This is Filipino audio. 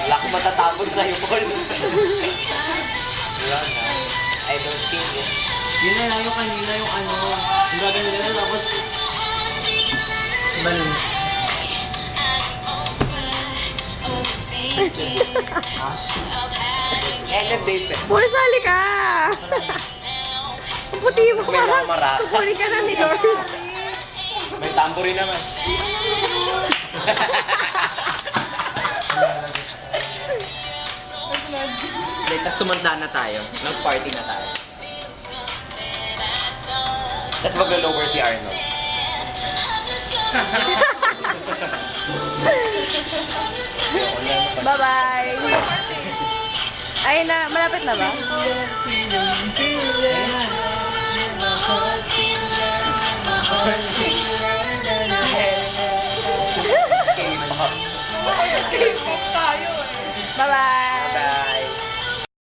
Wala akong matatapon sa'yo, Paul. Wala na. I don't think it. Yun na lang yung kanina, yung ano, yung gagawin nila, tapos, balon. End of day. Boy, sali ka! Ang puti mo May mga parang maraka. kukunin ka na ni Lord. May tambourine naman. Okay, tapos tumanda na tayo. Nag-party na tayo. Tapos maglo-lower si Arnold. Bye-bye! Ay na, malapit na ba? Bye-bye!